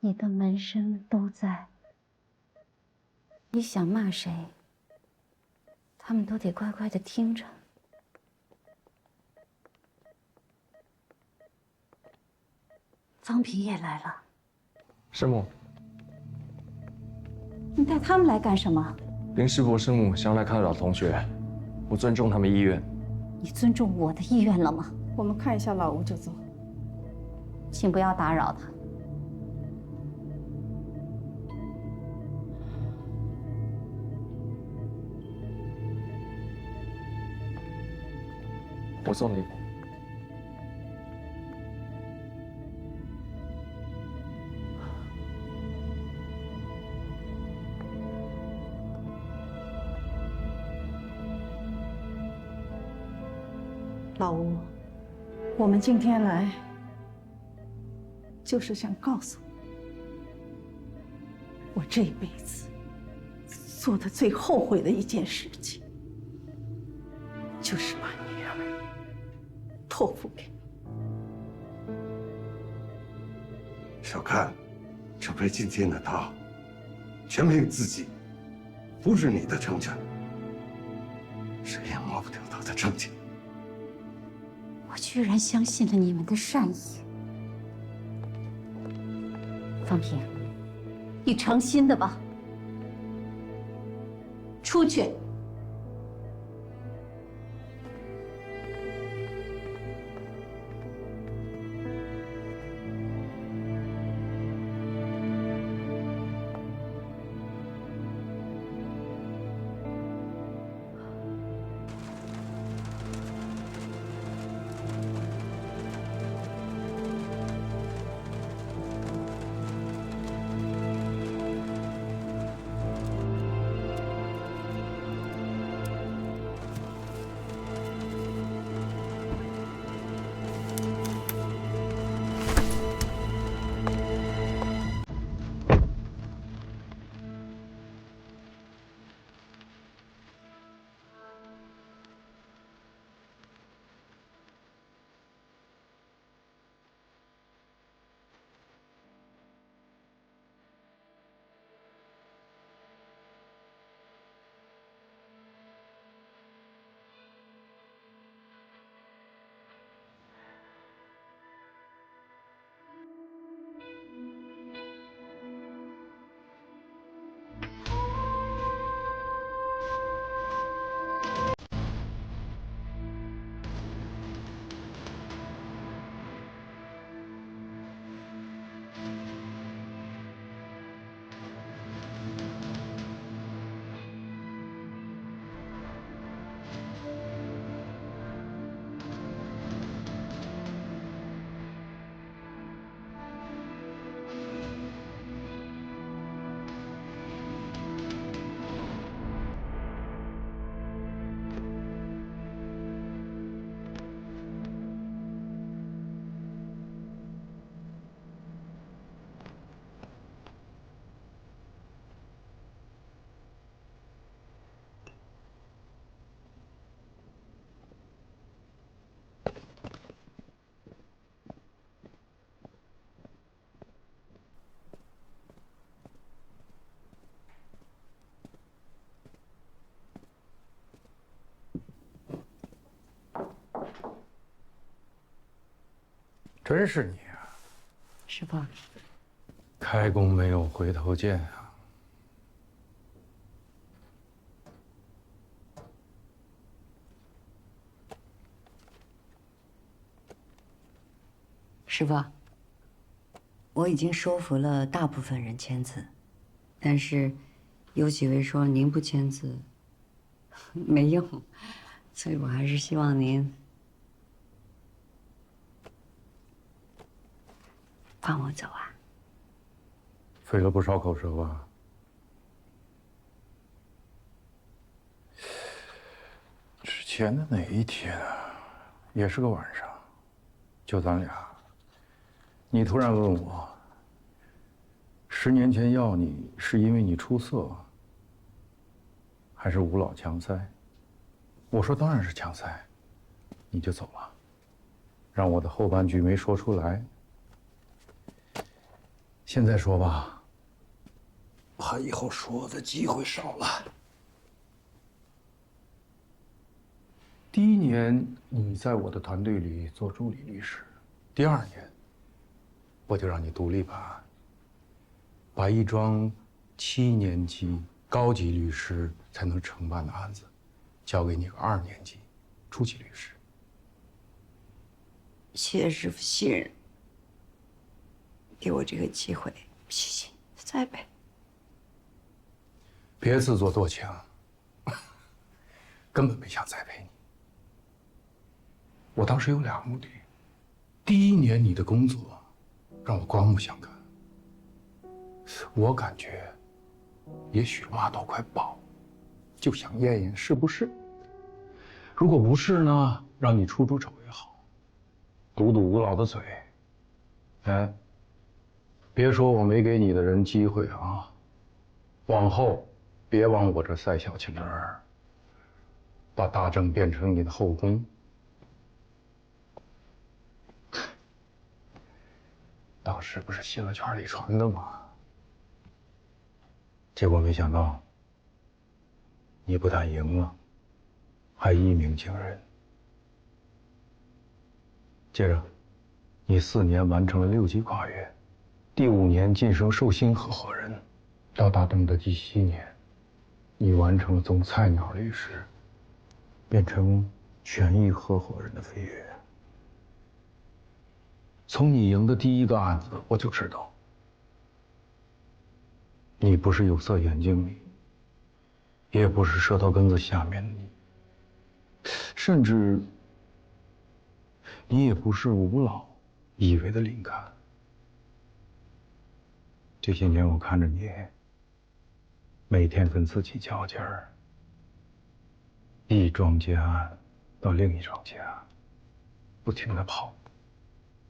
你的门生们都在。你想骂谁，他们都得乖乖的听着。方平也来了。师母，你带他们来干什么？林师伯师母想来看老同学，我尊重他们意愿。你尊重我的意愿了吗？我们看一下老吴就走。请不要打扰他。我送你。老吴，我们今天来，就是想告诉你，我这一辈子做的最后悔的一件事情，就是把女儿托付给你。小看，这杯今天的汤，全凭自己，不是你的成全，谁也抹不掉他的正经。我居然相信了你们的善意。方平，你诚心的吧？出去。真是你啊，师傅，开弓没有回头箭啊！师傅，我已经说服了大部分人签字，但是有几位说您不签字没用，所以我还是希望您放我走啊。费了不少口舌吧？之前的哪一天啊，也是个晚上，就咱俩，你突然问我，10年前要你是因为你出色，还是无老强塞？我说当然是强塞，你就走了，让我的后半句没说出来。现在说吧，怕以后说的机会少了。第一年你在我的团队里做助理律师，第2年我就让你独立办案，把一桩7年级高级律师才能承办的案子，交给你个2年级初级律师。谢谢师傅信任，给我这个机会，谢谢，栽培。别自作多情，根本没想栽培你。我当时有2个目的：第1年你的工作让我刮目相看，我感觉也许挖到块宝，就想验验是不是。如果不是呢，让你出丑也好，堵堵吴老的嘴。哎，别说我没给你的人机会啊，往后别往我这塞小情人儿，把大郑变成你的后宫。当时不是新闻圈里传的吗？结果没想到，你不但赢了，还一鸣惊人。接着，你4年完成了6级跨越，第5年晋升寿星合伙人，到大郑的第7年，你完成了从菜鸟律师变成权益合伙人的飞跃。从你赢的第1个案子，我就知道，你不是有色眼镜里，也不是舌头根子下面的你，甚至你也不是吴老以为的林刊。这些年我看着你，每天跟自己较劲儿，一桩接案到另一桩接案，不停地跑，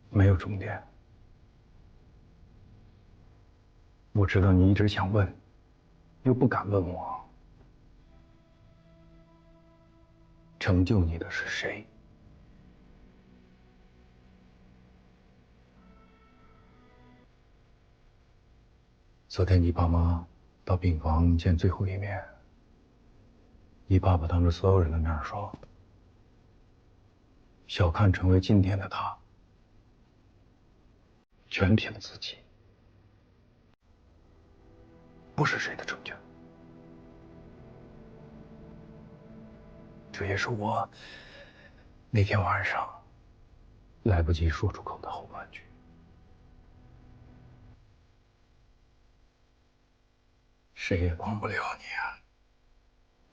没有终点。我知道你一直想问，又不敢问我，成就你的是谁？昨天你爸妈到病房见最后一面，你爸爸当着所有人的面说，小看成为今天的他，全凭自己，不是谁的成全。这也是我那天晚上来不及说出口的后半句。谁也帮不了你啊！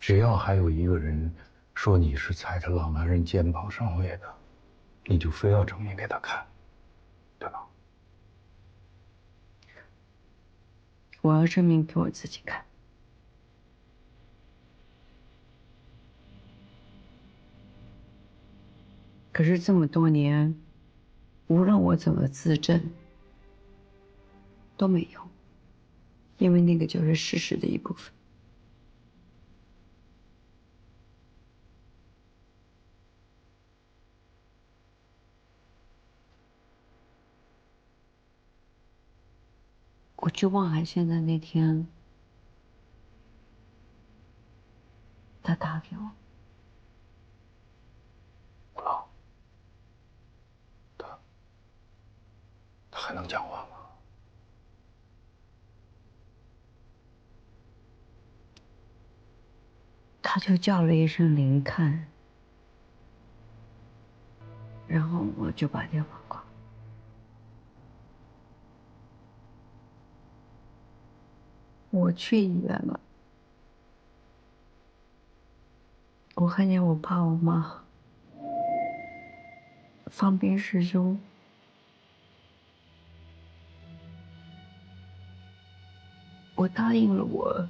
只要还有一个人说你是踩着老男人肩膀上位的，你就非要证明给他看，对吧？我要证明给我自己看。可是这么多年，无论我怎么自证，都没用，因为那个就是事实的一部分。我去望海县的那天，他打给我。吴老，他还能讲话吗？他就叫了一声林看，然后我就把电话挂了。我去医院了，我看见我爸我妈放冰师兄，我答应了我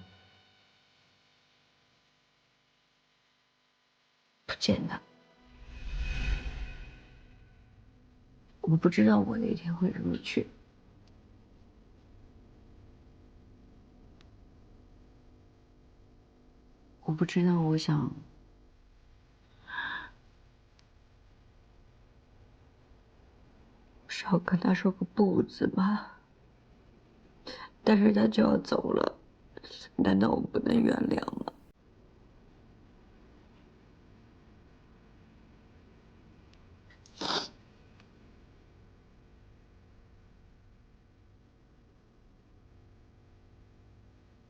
不见他。我不知道我那天会怎么去，我不知道我想少跟他说个不字吧。但是他就要走了，难道我不能原谅吗？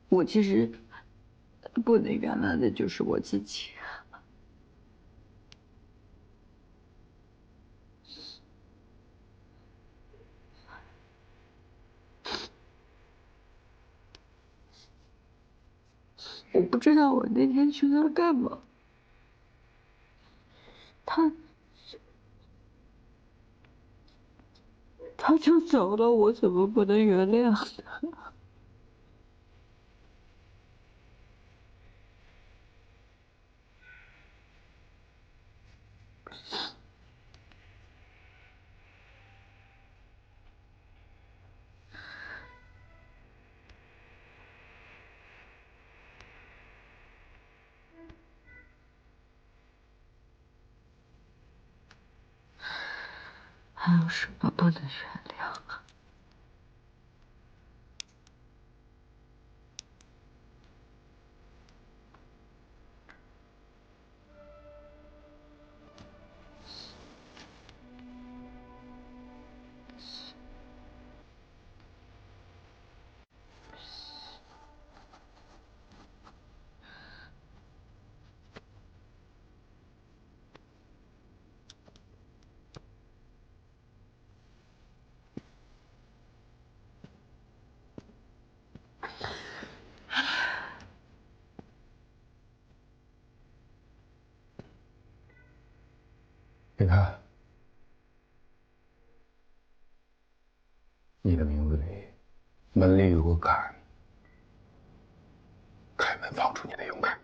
我其实不能原谅的就是我自己。我不知道我那天去那儿干嘛。他就走了，我怎么不能原谅他？还有什么不能原谅啊？你看，你的名字里，门里有个坎，开门放出你的勇敢。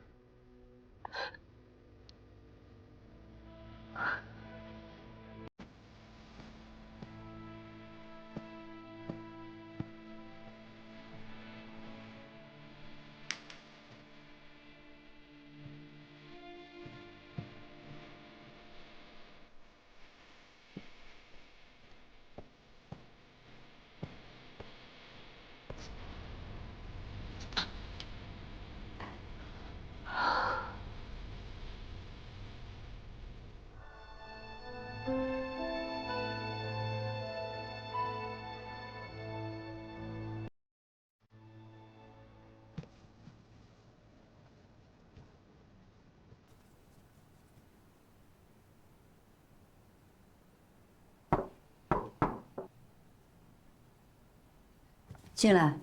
进来。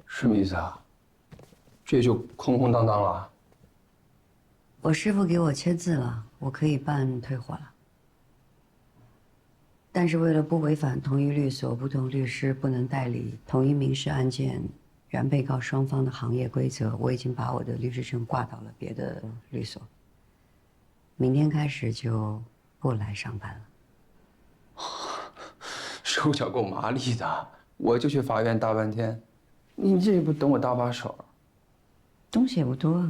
什么意思啊？这就空空荡荡了。我师傅给我签字了，我可以办退货了。但是为了不违反同一律所不同律师不能代理同一民事案件原被告双方的行业规则，我已经把我的律师证挂到了别的律所。明天开始就不来上班了。手脚够麻利的，我就去法院大半天，你这不等我搭把手？东西也不多。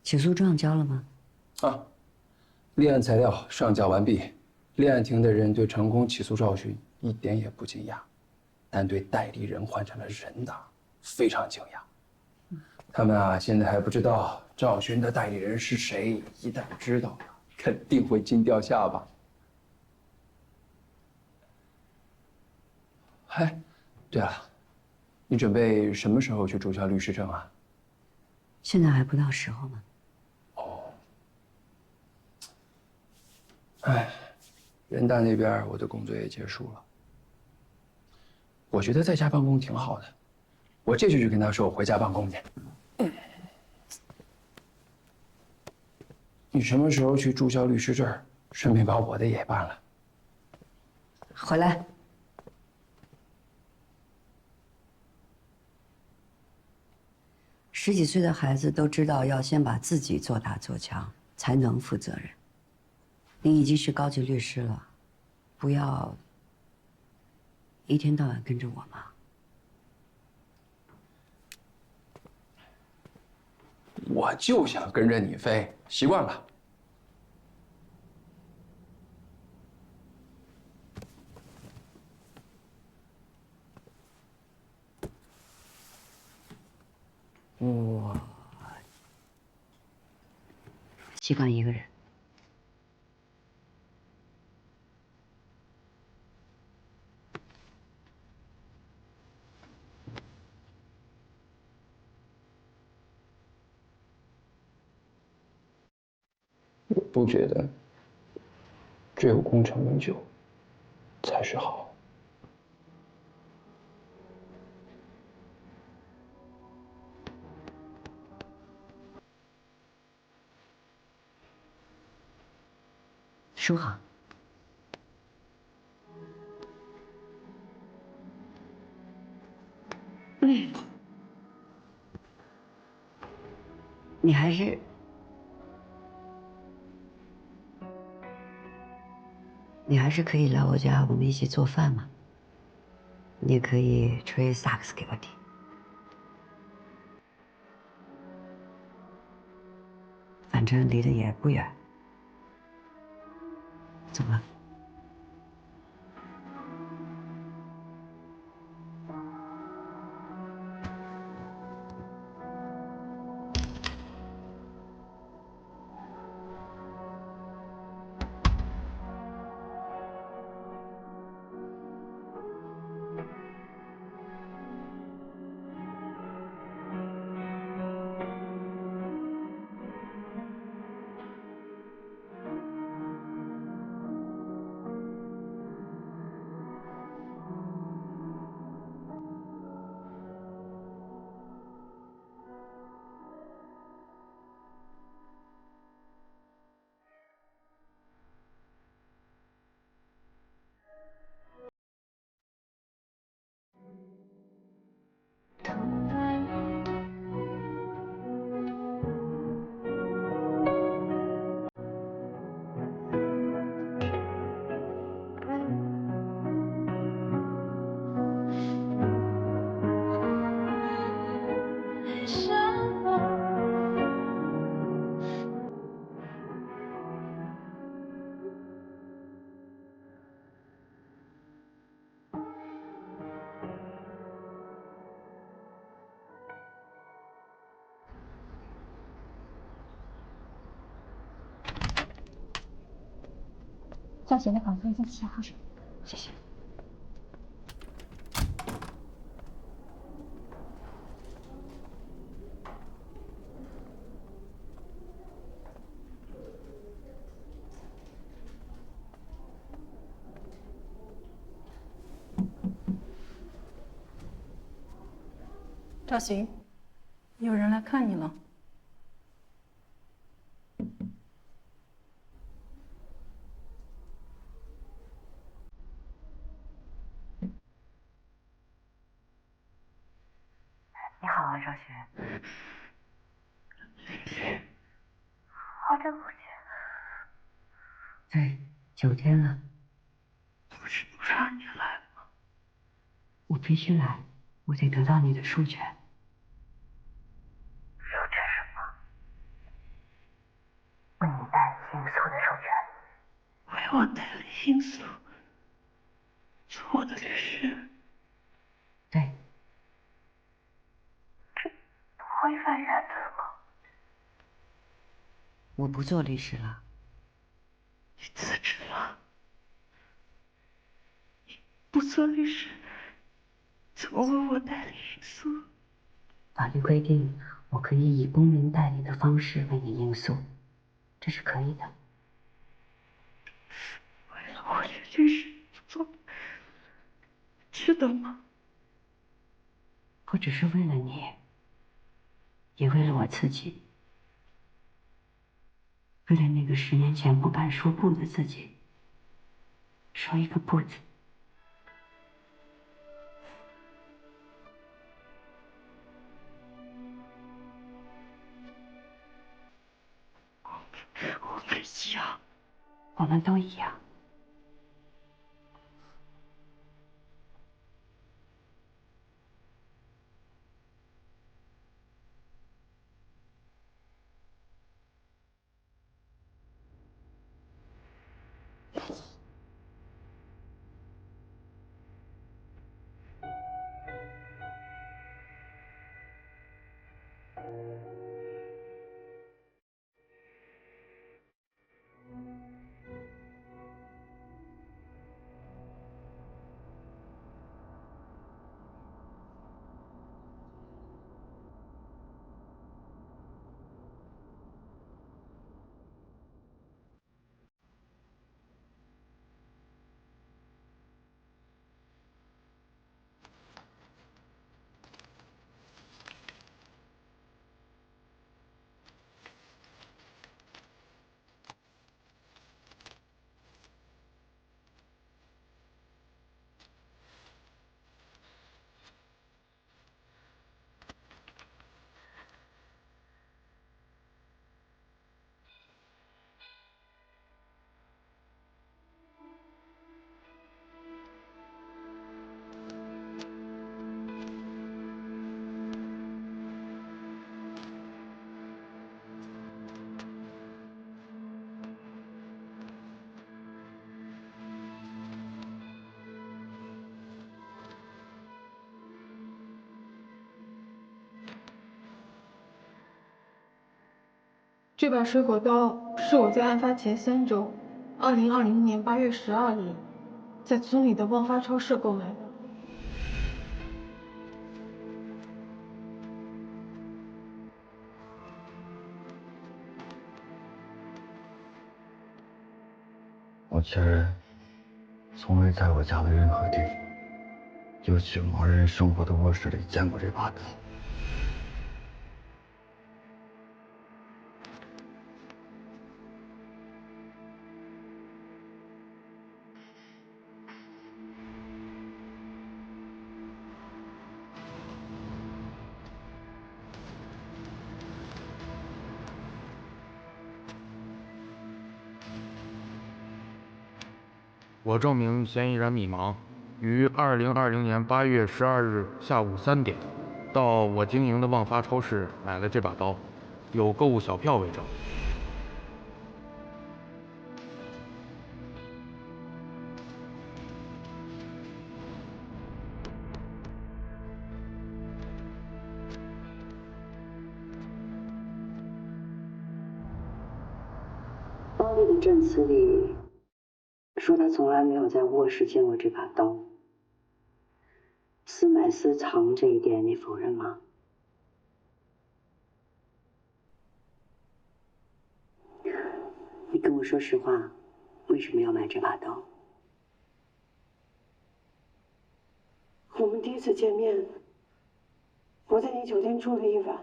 起诉状交了吗？啊，立案材料上缴完毕。立案庭的人对成功起诉赵寻一点也不惊讶，但对代理人换成了人的非常惊讶。他们啊，现在还不知道赵寻的代理人是谁，一旦知道了，肯定会惊掉下巴。嗨，对了，你准备什么时候去注销律师证啊？现在还不到时候呢。哎，人大那边我的工作也结束了。我觉得在家办公挺好的，我这就去跟他说我回家办公去。你什么时候去注销律师证？顺便把我的也办了。回来。十几岁的孩子都知道要先把自己做大做强，才能负责任。你已经是高级律师了，不要一天到晚跟着我嘛。我就想跟着你飞，习惯了。我习惯一个人。我不觉得只有功成名就才是好。书豪，你还是可以来我家，我们一起做饭嘛。你也可以吹萨克斯给我听，反正离得也不远。怎么了？赵贤的房间在7号。谢谢。赵行，有人来看你了。你好啊，赵雪。好久不见。对，9天了。不是不让你来吗？我必须来，我得得到你的授权。授权什么？为你代理应诉的授权。为我代理应诉，做我的律师。对。不违反原则吗？我不做律师了。你辞职了？你不做律师，怎么为我代理应诉？法律规定，我可以以公民代理的方式为你应诉，这是可以的。为了我这律师做，值得吗？不只是为了你，也为了我自己，为了那个10年前不敢说不的自己，说一个不字。我们一样，我们都一样。这把水果刀是我在案发前3周，2020年8月12日，在村里的旺发超市购买的。我确认，从未在我家的任何地方，尤其某人生活的卧室里见过这把刀。我证明嫌疑人米芒于2020年8月12日下午3点，到我经营的旺发超市买了这把刀，有购物小票为证。包丽的证词里说他从来没有在卧室见过这把刀。私买私藏这一点你否认吗？你跟我说实话，为什么要买这把刀？我们第一次见面，我在你酒店住了1晚。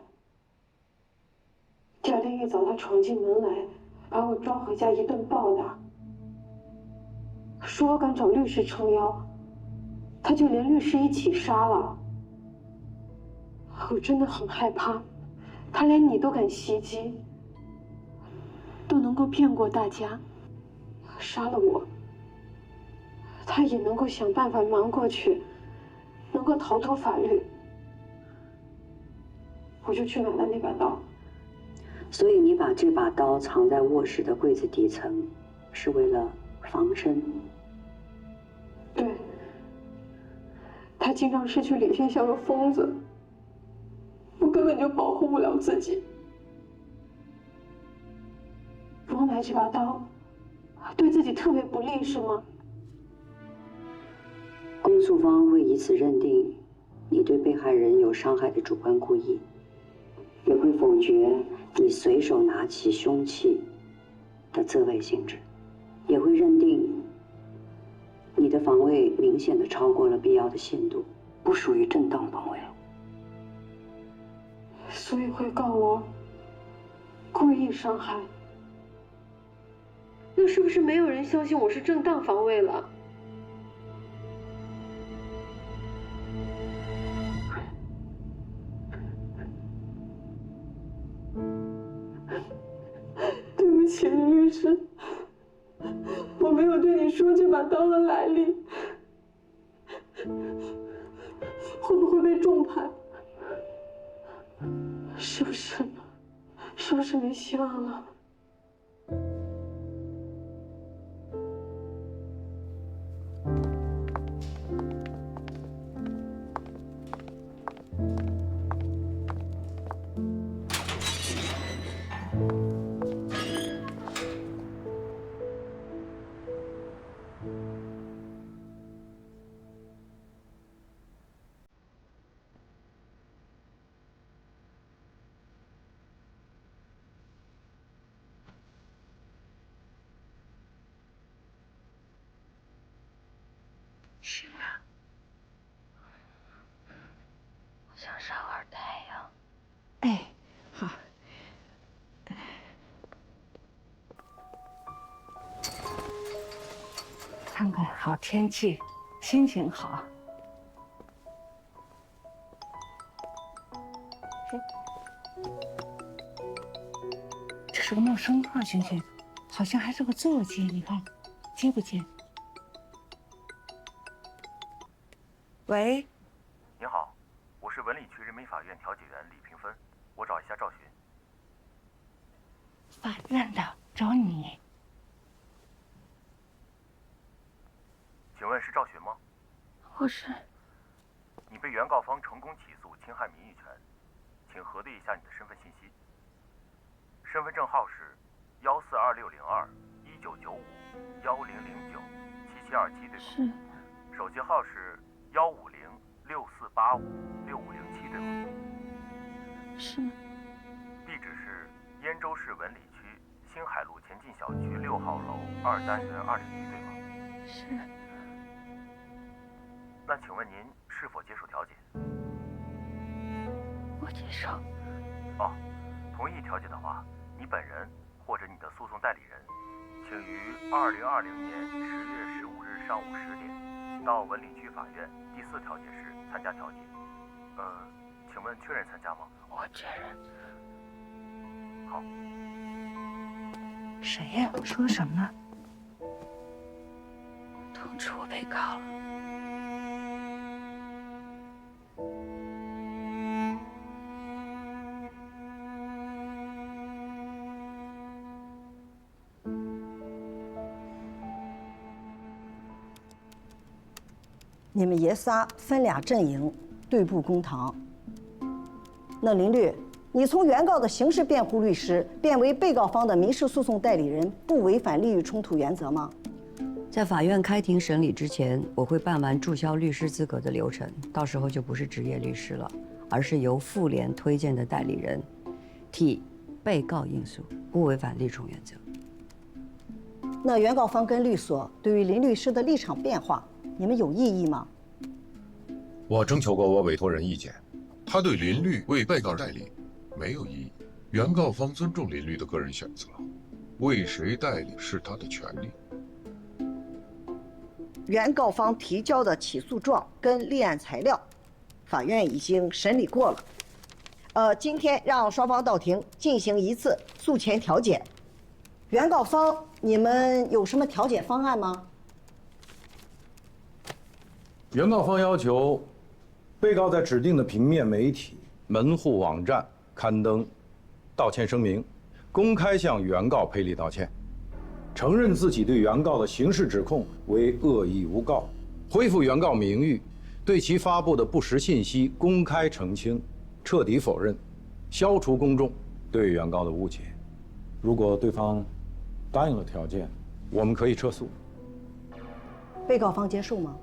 第2天一早，他闯进门来，把我抓回家，一顿暴打，说我敢找律师撑腰，他就连律师一起杀了。我真的很害怕，他连你都敢袭击，都能够骗过大家，杀了我，他也能够想办法瞒过去，能够逃脱法律。我就去买了那把刀。所以你把这把刀藏在卧室的柜子底层，是为了防身？对。他经常失去理性，像个疯子，我根本就保护不了自己。我买这把刀，对自己特别不利，是吗？公诉方会以此认定你对被害人有伤害的主观故意，也会否决你随手拿起凶器的自卫性质，也会认定你的防卫明显的超过了必要的限度，不属于正当防卫。所以会告我故意伤害。那是不是没有人相信我是正当防卫了？对不起，李律师，我没有对你说这把刀的来历，会不会被重判？是不是没希望了？是啊，我想晒会儿太阳。哎，好。看看好天气，心情好。这是个陌生号，萱萱，好像还是个座机，你看，接不接？喂，你好，我是文理区人民法院调解员李平芬，我找一下赵寻。法院的，找你。请问是赵寻吗？我是。你被原告方成功起诉侵害名誉权，请核对一下你的身份信息。身份证号是142602199510097727，对吗？是。手机号是15064856507，对吗？是。地址是燕州市文理区星海路前进小区6号楼2单元201，对吗？是。那请问您是否接受调解？我接受。哦，同意调解的话，你本人或者你的诉讼代理人，请于2020年10月15日上午10点到文理区法院第4调解室参加调解。请问确认参加吗？我确认。好。谁呀？说什么？通知我被告了。你们爷仨分俩阵营，对簿公堂。那林律，你从原告的刑事辩护律师变为被告方的民事诉讼代理人，不违反利益冲突原则吗？在法院开庭审理之前，我会办完注销律师资格的流程，到时候就不是职业律师了，而是由妇联推荐的代理人，替被告应诉，不违反利益冲突原则。那原告方跟律所对于林律师的立场变化，你们有异议吗？我征求过我委托人意见，他对林律为被告代理没有异议。原告方尊重林律的个人选择，为谁代理是他的权利。原告方提交的起诉状跟立案材料，法院已经审理过了。今天让双方到庭进行一次诉前调解。原告方，你们有什么调解方案吗？原告方要求，被告在指定的平面媒体、门户网站刊登道歉声明，公开向原告赔礼道歉，承认自己对原告的刑事指控为恶意诬告，恢复原告名誉，对其发布的不实信息公开澄清，彻底否认，消除公众对原告的误解。如果对方答应了条件，我们可以撤诉。被告方接受吗？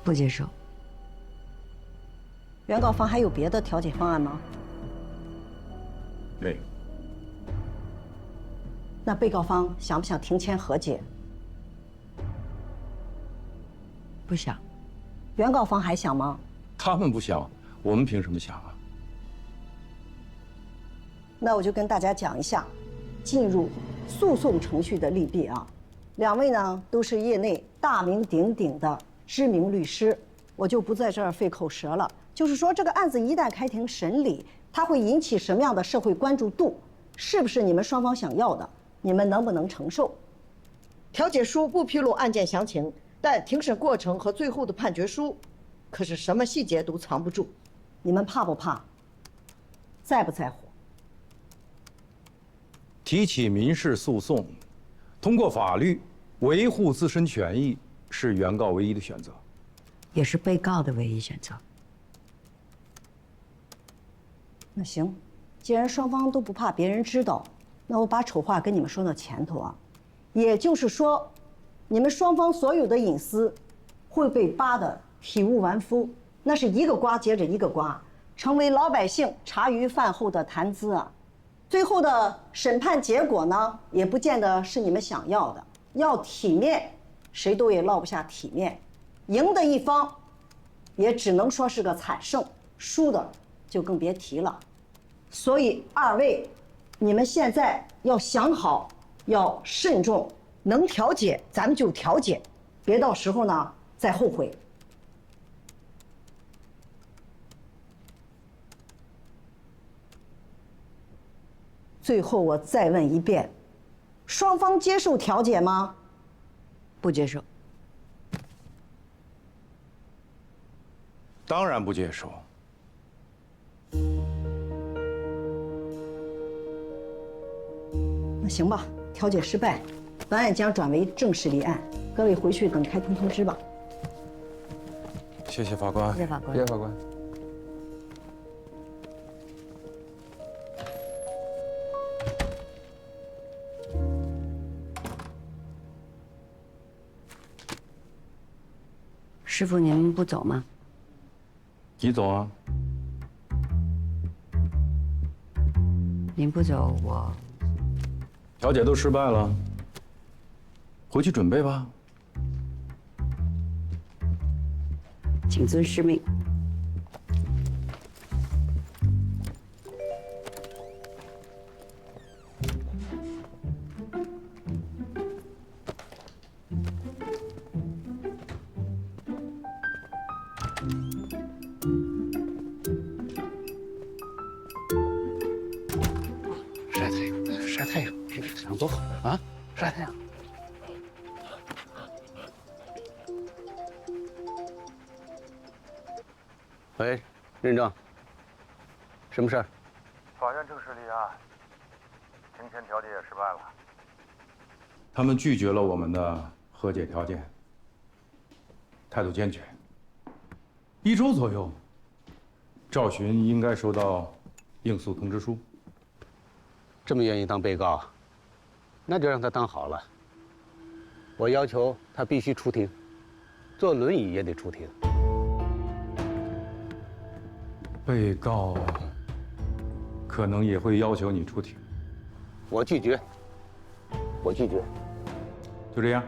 不接受。原告方还有别的调解方案吗？没有。那被告方想不想庭前和解？不想。原告方还想吗？他们不想，我们凭什么想啊？那我就跟大家讲一下，进入诉讼程序的利弊啊。两位呢都是业内大名鼎鼎的知名律师，我就不在这儿费口舌了。就是说，这个案子一旦开庭审理，它会引起什么样的社会关注度？是不是你们双方想要的？你们能不能承受？调解书不披露案件详情，但庭审过程和最后的判决书，可是什么细节都藏不住。你们怕不怕？在不在乎？提起民事诉讼，通过法律维护自身权益是原告唯一的选择，也是被告的唯一选择。那行，既然双方都不怕别人知道，那我把丑话跟你们说到前头啊。也就是说，你们双方所有的隐私会被扒得体无完肤，那是一个瓜接着一个瓜，成为老百姓茶余饭后的谈资啊。最后的审判结果呢，也不见得是你们想要的。要体面，谁都也落不下体面。赢的一方，也只能说是个惨胜，输的就更别提了。所以二位，你们现在要想好，要慎重，能调解咱们就调解，别到时候呢再后悔。最后我再问一遍，双方接受调解吗？不接受。当然不接受。那行吧，调解失败，本案将转为正式立案，各位回去等开庭通知吧。谢谢法官。谢谢法官。谢谢法官。师傅，您不走吗？你走啊。您不走，我调解都失败了，回去准备吧。请遵师命。晒太阳，晒太阳，这太阳多好啊！晒太阳。喂，任正，什么事儿？法院正式立案，庭前调解也失败了。他们拒绝了我们的和解条件，态度坚决。1周左右，赵寻应该收到应诉通知书。这么愿意当被告，那就让他当好了。我要求他必须出庭，坐轮椅也得出庭。被告可能也会要求你出庭。我拒绝。我拒绝。就这样。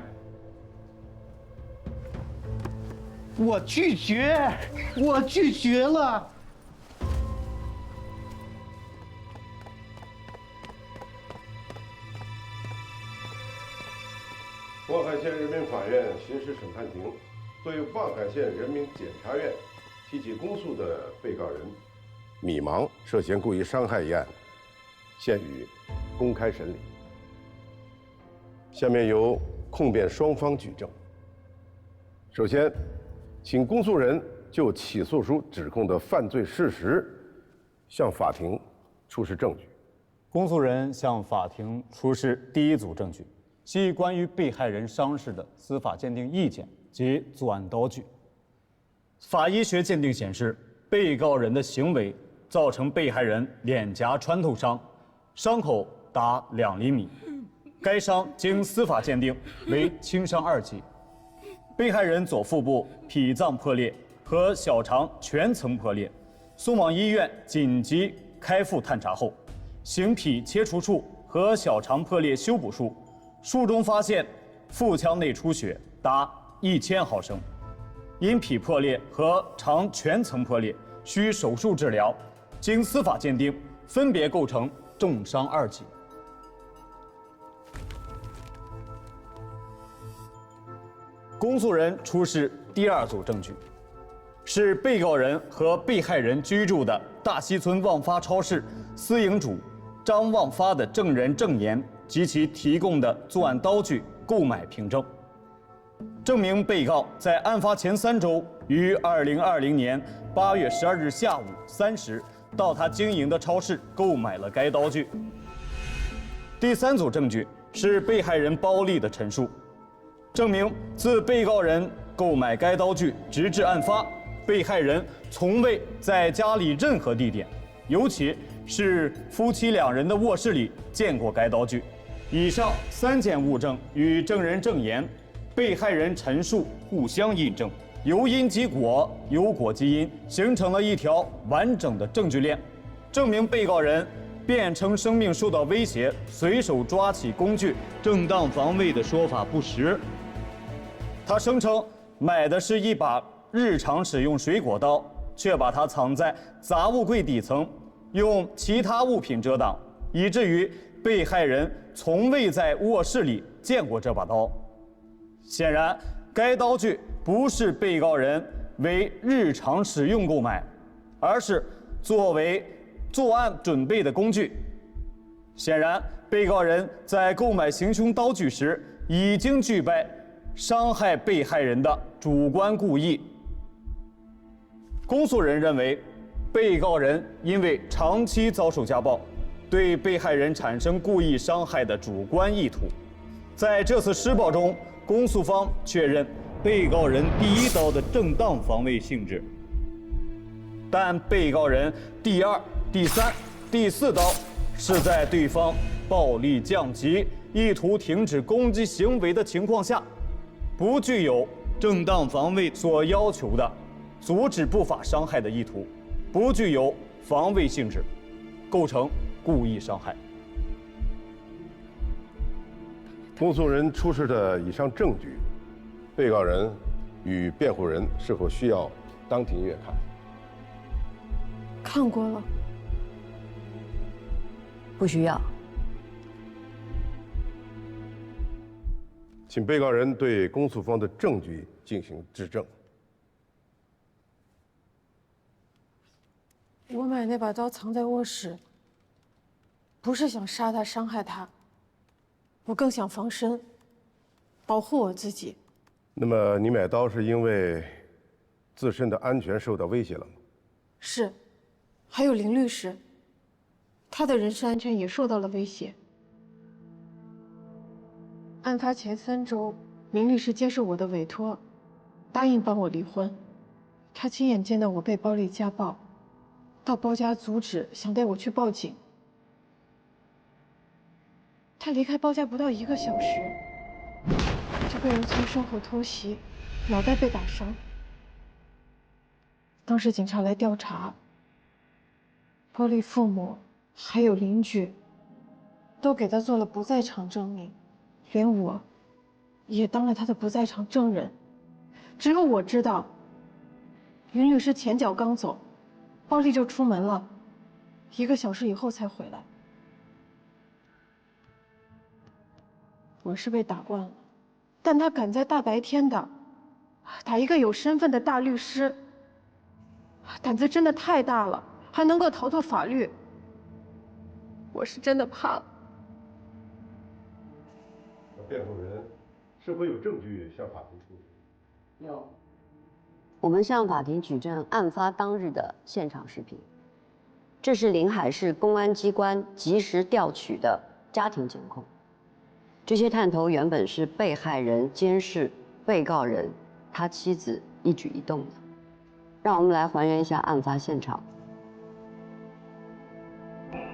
我拒绝，我拒绝了。望海县人民法院刑事审判庭对望海县人民检察院提起公诉的被告人米芒涉嫌故意伤害一案，现予公开审理。下面由控辩双方举证。首先，请公诉人就起诉书指控的犯罪事实向法庭出示证据。公诉人向法庭出示第1组证据，系关于被害人伤势的司法鉴定意见及作案刀具。法医学鉴定显示，被告人的行为造成被害人脸颊穿透伤，伤口达2厘米。该伤经司法鉴定为轻伤2级。被害人左腹部脾脏破裂和小肠全层破裂，送往医院紧急开腹探查后，行脾切除术和小肠破裂修补术，术中发现腹腔内出血达1000毫升，因脾破裂和肠全层破裂，需手术治疗。经司法鉴定，分别构成重伤2级。公诉人出示第2组证据，是被告人和被害人居住的大溪村旺发超市私营主张旺发的证人证言及其提供的作案刀具购买凭证，证明被告在案发前3周于2020年8月12日下午3时到他经营的超市购买了该刀具。第3组证据是被害人包丽的陈述，证明自被告人购买该刀具直至案发，被害人从未在家里任何地点，尤其是夫妻2人的卧室里见过该刀具。以上3件物证与证人证言、被害人陈述互相印证，由因及果，由果及因，形成了一条完整的证据链，证明被告人辩称生命受到威胁，随手抓起工具正当防卫的说法不实。他声称买的是一把日常使用水果刀，却把它藏在杂物柜底层，用其他物品遮挡，以至于被害人从未在卧室里见过这把刀。显然，该刀具不是被告人为日常使用购买，而是作为作案准备的工具。显然，被告人在购买行凶刀具时已经具备伤害被害人的主观故意。公诉人认为，被告人因为长期遭受家暴，对被害人产生故意伤害的主观意图。在这次施暴中，公诉方确认被告人第1刀的正当防卫性质，但被告人第2、第3、第4刀是在对方暴力降级、意图停止攻击行为的情况下，不具有正当防卫所要求的阻止不法伤害的意图，不具有防卫性质，构成故意伤害。公诉人出示的以上证据，被告人与辩护人是否需要当庭阅看？看过了。不需要。请被告人对公诉方的证据进行质证。我买那把刀藏在卧室，不是想杀他、伤害他，我更想防身，保护我自己。那么你买刀是因为自身的安全受到威胁了吗？是，还有林律师，他的人身安全也受到了威胁。案发前3周，林律师接受我的委托，答应帮我离婚。他亲眼见到我被包丽家暴，到包家阻止，想带我去报警。他离开包家不到1个小时，就被人从身后偷袭，脑袋被打伤。当时警察来调查，包丽父母还有邻居都给他做了不在场证明，连我也当了他的不在场证人。只有我知道，云律师前脚刚走，包丽就出门了，1个小时以后才回来。我是被打惯了，但他敢在大白天的打一个有身份的大律师，胆子真的太大了，还能够逃脱法律。我是真的怕了。辩护人是否有证据向法庭出示？有。我们向法庭举证案发当日的现场视频，这是临海市公安机关及时调取的家庭监控。这些探头原本是被害人监视被告人他妻子一举一动的。让我们来还原一下案发现场。